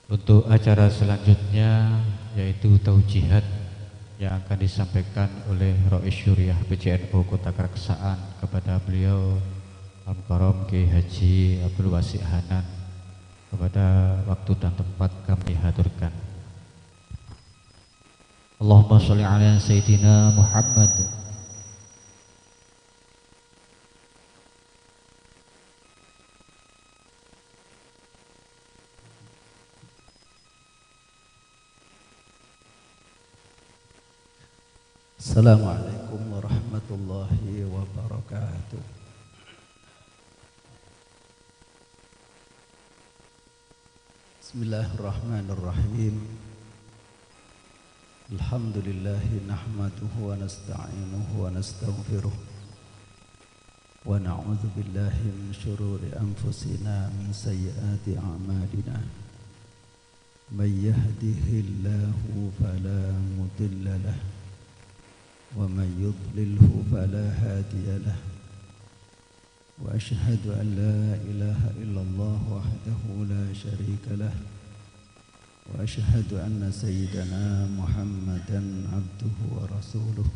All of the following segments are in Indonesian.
Untuk acara selanjutnya yaitu taujihat yang akan disampaikan oleh Rois Syuriah PCNU Kota Keraksaan kepada beliau Al-Karom Kiai Haji Abdul Wasi Hanan. Kepada waktu dan tempat kami haturkan. Allahumma sholli ala Sayyidina Muhammad. Assalamualaikum warahmatullahi wabarakatuh. Bismillahirrahmanirrahim. Alhamdulillahi nahmaduhu wa nasta'inuhu wa nastaghfiruh wa na'udzu billahi min syururi anfusina min sayyiati a'malina. May yahdihillahu fala mudilla lahu wa may yudlilhu fala hadiya lahu. وأشهد أن لا إله إلا الله وحده لا شريك له وأشهد أن سيدنا محمدا عبده ورسوله.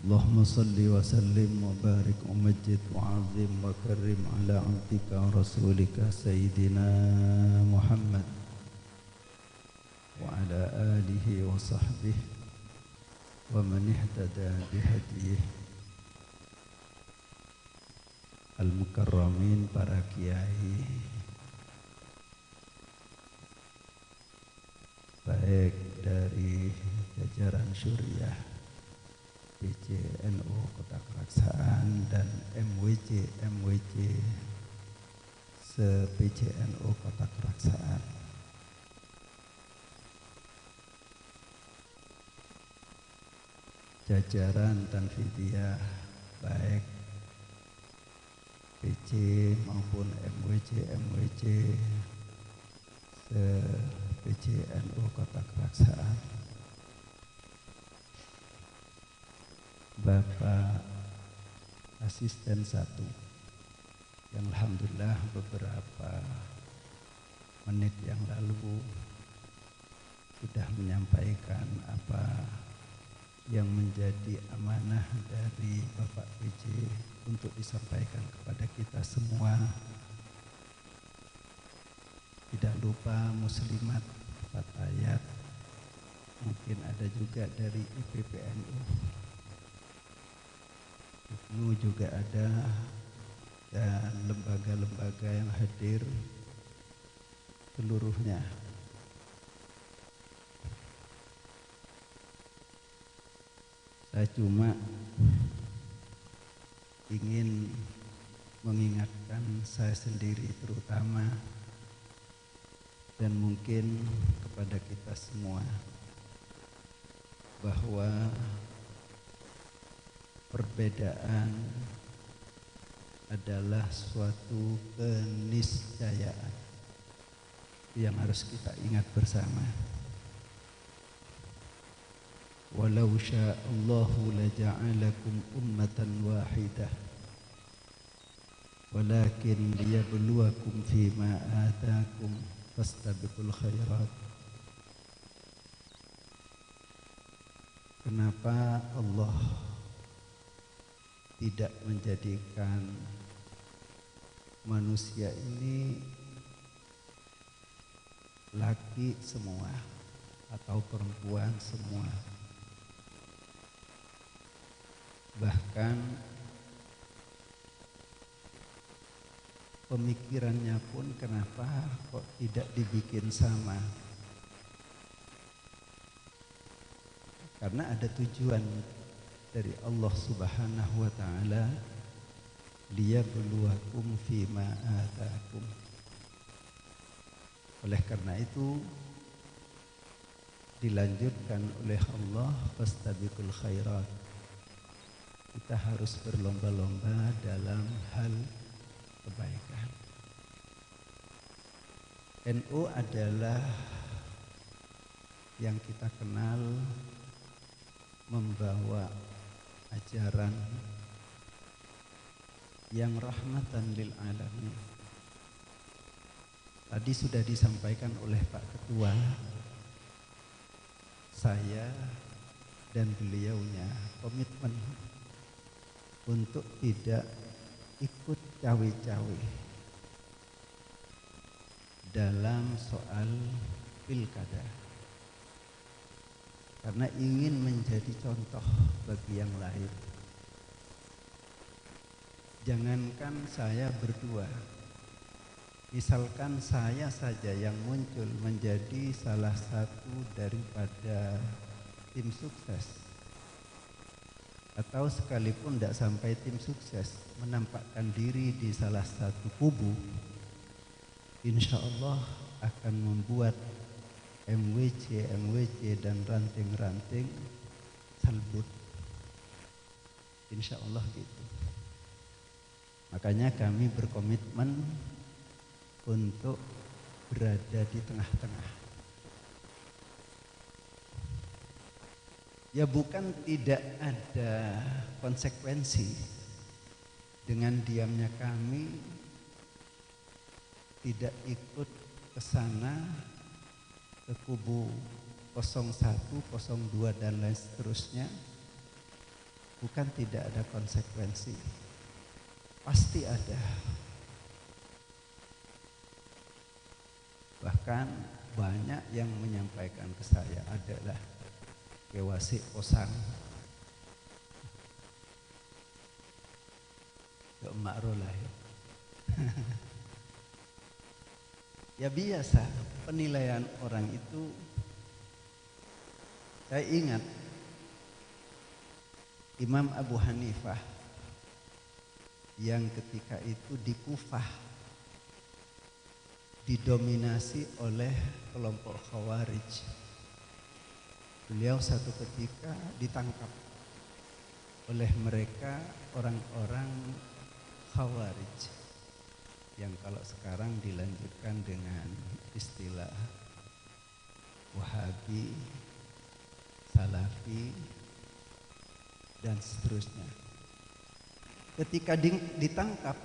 اللهم صل وسلم وبارك ومجد وعظم وكرم على عبدك ورسولك سيدنا محمد وعلى آله وصحبه ومن اهتدى بهديه. Al-Mukarramin, para kiai, baik dari jajaran Syuriah PCNU Kota Keraksaan dan MWC se-PCNU Kota Keraksaan. Jajaran Tanfidiyah baik PC maupun MWC se-PCNU Kota Keraksaan, Bapak Asisten 1 yang alhamdulillah beberapa menit yang lalu sudah menyampaikan apa yang menjadi amanah dari Bapak PC untuk disampaikan kepada kita semua. Tidak lupa muslimat fatayat, mungkin ada juga dari IPPNU, IPNU juga ada, dan lembaga-lembaga yang hadir seluruhnya. Saya cuma ingin mengingatkan saya sendiri terutama dan mungkin kepada kita semua bahwa perbedaan adalah suatu keniscayaan yang harus kita ingat bersama. Walau sya'allahu laja'alakum ummatan wahidah walakin liyabluwakum fima atakum fastabiqul khairat. Kenapa Allah tidak menjadikan manusia ini laki semua atau perempuan semua? Bahkan pemikirannya pun kenapa kok tidak dibikin sama? Karena ada tujuan dari Allah Subhanahu wa taala, liyabluwakum fima atakum. Oleh karena itu dilanjutkan oleh Allah, fastabiqul khairat. Kita harus berlomba-lomba dalam hal kebaikan. NU adalah yang kita kenal membawa ajaran yang rahmatan lil alamin. Tadi sudah disampaikan oleh Pak Ketua, saya dan beliaunya komitmen untuk tidak ikut cawe-cawe dalam soal pilkada, karena ingin menjadi contoh bagi yang lain. Jangankan saya berdua, misalkan saya saja yang muncul menjadi salah satu daripada tim sukses, atau sekalipun tidak sampai tim sukses, menampakkan diri di salah satu kubu, insya Allah akan membuat MWC dan ranting-ranting salbut, insya Allah gitu. Makanya kami berkomitmen untuk berada di tengah-tengah. Ya bukan tidak ada konsekuensi dengan diamnya kami tidak ikut ke sana, ke kubu 01, 02 dan lain seterusnya. Bukan tidak ada konsekuensi, pasti ada. Bahkan banyak yang menyampaikan ke saya adalah kewasik posang ke emak rolah ya. Ya biasa, penilaian orang itu. Saya ingat Imam Abu Hanifah yang ketika itu di Kufah didominasi oleh kelompok Khawarij. Beliau satu ketika ditangkap oleh mereka, orang-orang Khawarij, yang kalau sekarang dilanjutkan dengan istilah Wahabi, Salafi, dan seterusnya. Ketika ditangkap,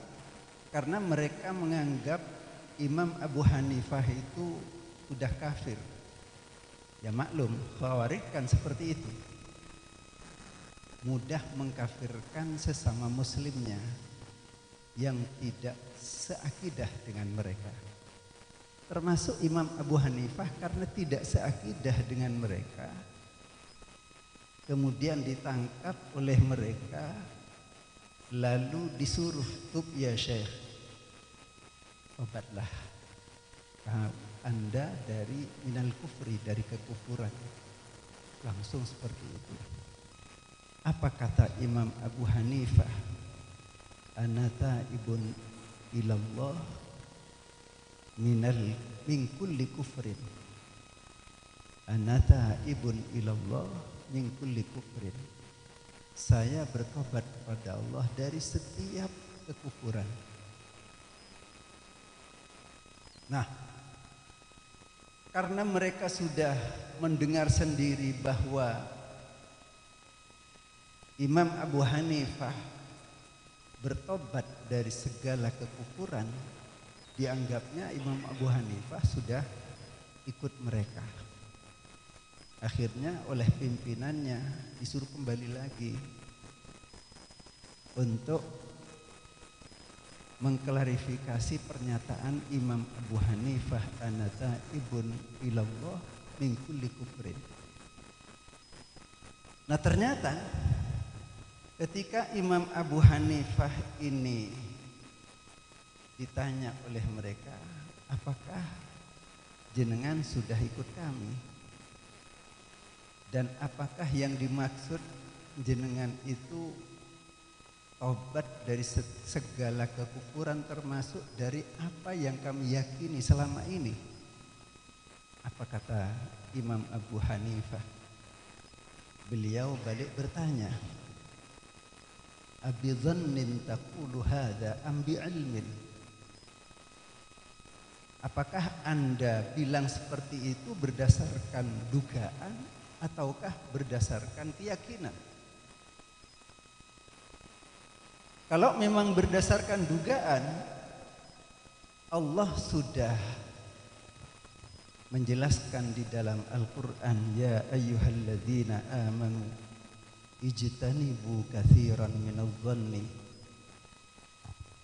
karena mereka menganggap Imam Abu Hanifah itu sudah kafir. Ya maklum, Khawarij kan seperti itu, mudah mengkafirkan sesama muslimnya yang tidak seakidah dengan mereka. Termasuk Imam Abu Hanifah, karena tidak seakidah dengan mereka, kemudian ditangkap oleh mereka, lalu disuruh, tub ya Syekh, obatlah Anda dari minal kufri, dari kekufuran. Langsung seperti itu. Apa kata Imam Abu Hanifah? Anata ibun ilallah min kulli kufrin. Anata ibun ilallah min kulli kufrin. Saya bertobat kepada Allah dari setiap kekufuran. Nah, karena mereka sudah mendengar sendiri bahwa Imam Abu Hanifah bertobat dari segala kekufuran, dianggapnya Imam Abu Hanifah sudah ikut mereka. Akhirnya oleh pimpinannya disuruh kembali lagi untuk mengklarifikasi pernyataan Imam Abu Hanifah, anata ibun ilallah min kulli kufrin. Nah ternyata ketika Imam Abu Hanifah ini ditanya oleh mereka, apakah jenengan sudah ikut kami? Dan apakah yang dimaksud jenengan itu tobat dari segala kekufuran, termasuk dari apa yang kami yakini selama ini? Apa kata Imam Abu Hanifah? Beliau balik bertanya, abi dhannin taqulu hadha am bi ilmin? Apakah Anda bilang seperti itu berdasarkan dugaan ataukah berdasarkan keyakinan? Kalau memang berdasarkan dugaan, Allah sudah menjelaskan di dalam Al-Quran, ya ayyuhalladzina amanu ijtanibu katsiran minadh-dhanni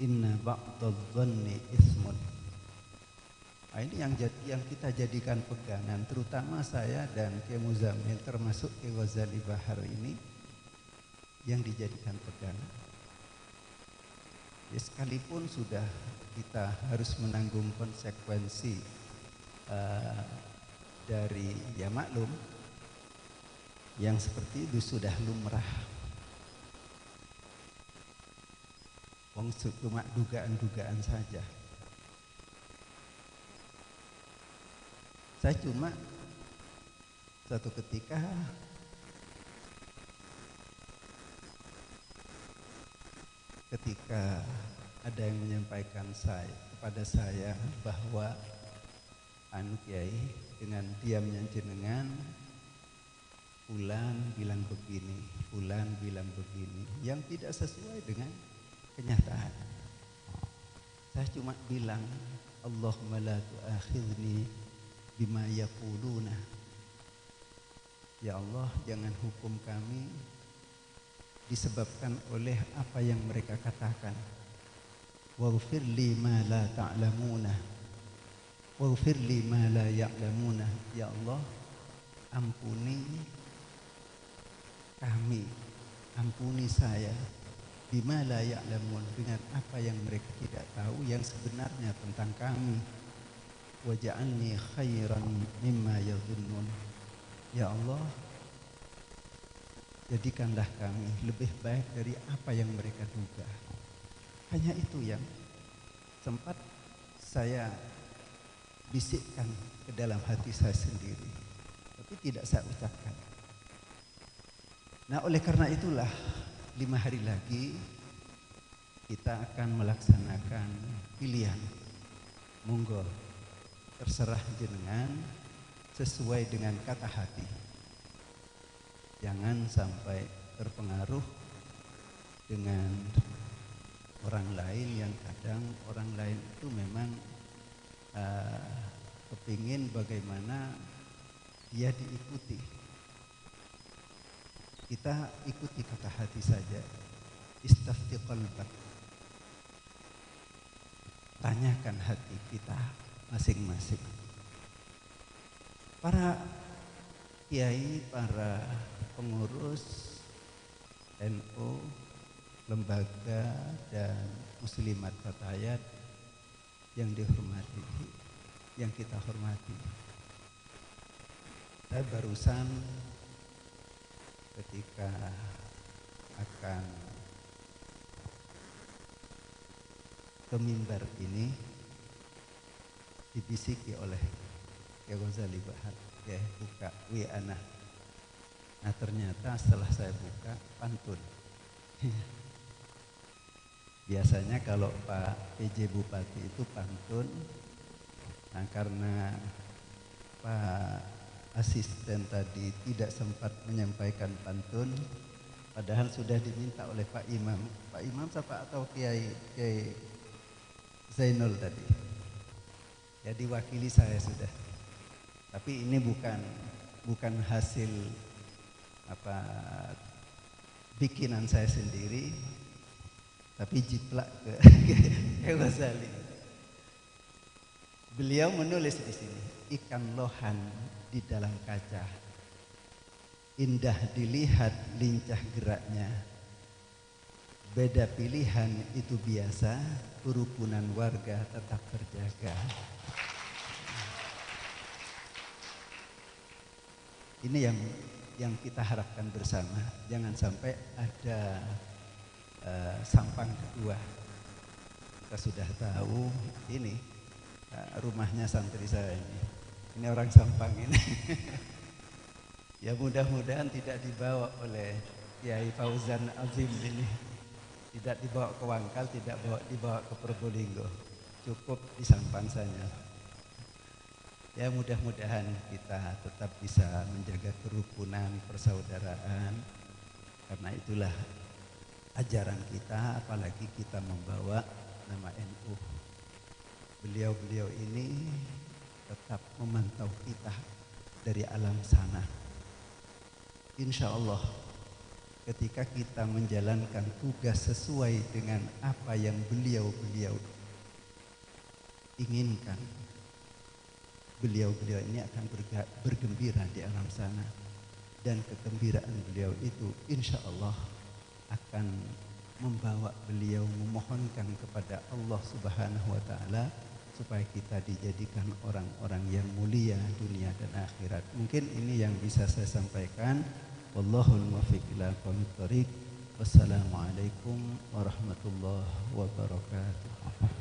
inna ba'dadh-dhanni itsmun. Nah, ini yang kita jadikan pegangan, terutama saya dan Kiai Muzammil, termasuk Kiai Ghazali Bahar ini yang dijadikan pegangan. Ya, sekalipun sudah kita harus menanggung konsekuensi dari, ya maklum, yang seperti itu sudah lumrah. Wong cuma dugaan-dugaan saja. Saya cuma suatu ketika ada yang menyampaikan kepada saya bahwa anu Kiai, dengan diamnya jenengan fulan bilang begini, fulan bilang begini, yang tidak sesuai dengan kenyataan. Saya cuma bilang, Allahumma la tu'akhidni bima yaquluna. Ya Allah, jangan hukum kami disebabkan oleh apa yang mereka katakan. Waghfir li ma la ta'lamuna. Waghfir li ma la ya'lamuna. Ya Allah, ampuni kami, ampuni saya, bima la ya'lamun, dengan apa yang mereka tidak tahu yang sebenarnya tentang kami. Waj'alni khairan mimma yadhunnun. Ya Allah, jadikanlah kami lebih baik dari apa yang mereka duga. Hanya itu yang sempat saya bisikkan ke dalam hati saya sendiri, tapi tidak saya ucapkan. Nah, oleh karena itulah 5 hari lagi kita akan melaksanakan pilihan. Monggo, terserah jenengan sesuai dengan kata hati. Jangan sampai terpengaruh dengan orang lain, yang kadang orang lain itu memang kepingin bagaimana dia diikuti. Kita ikuti kata hati saja. Istafti qalbak. Tanyakan hati kita masing-masing. Para kiai, para pengurus NU, lembaga dan muslimat Fatayat yang dihormati, yang kita hormati. Saya barusan ketika akan ke mimbar ini dibisiki oleh Kiai Ghazali Bahar, ya buka WA. Nah ternyata setelah saya buka pantun. Biasanya kalau Pak PJ Bupati itu pantun. Nah karena Pak asisten tadi tidak sempat menyampaikan pantun, padahal sudah diminta oleh Pak Imam. Pak Imam siapa atau Kiai Zainul tadi. Ya diwakili saya sudah. Tapi ini bukan hasil bikinan saya sendiri, tapi jiplak ke Kiai Ghazali. Beliau menulis di sini, ikan lohan di dalam kaca, indah dilihat lincah geraknya, beda pilihan itu biasa, kerukunan warga tetap terjaga. Ini yang kita harapkan bersama, jangan sampai ada sampang kedua. Kita sudah tahu ini rumahnya santri saya ini orang Sampang ini. Ya mudah-mudahan tidak dibawa oleh Kiai Fauzan Azim ini, tidak dibawa ke Wangkal, tidak dibawa ke Probolinggo, cukup di Sampang saja. Ya mudah-mudahan kita tetap bisa menjaga kerukunan, persaudaraan, karena itulah ajaran kita, apalagi kita membawa nama NU. Beliau-beliau ini tetap memantau kita dari alam sana. Insya Allah ketika kita menjalankan tugas sesuai dengan apa yang beliau-beliau inginkan, beliau-beliau ini akan bergembira di alam sana, dan kegembiraan beliau itu insya Allah akan membawa beliau memohonkan kepada Allah Subhanahu wa Ta'ala supaya kita dijadikan orang-orang yang mulia dunia dan akhirat. Mungkin ini yang bisa saya sampaikan. Wallahul muwaffiq ila aqwamit thoriq. Wassalamualaikum warahmatullahi wabarakatuh.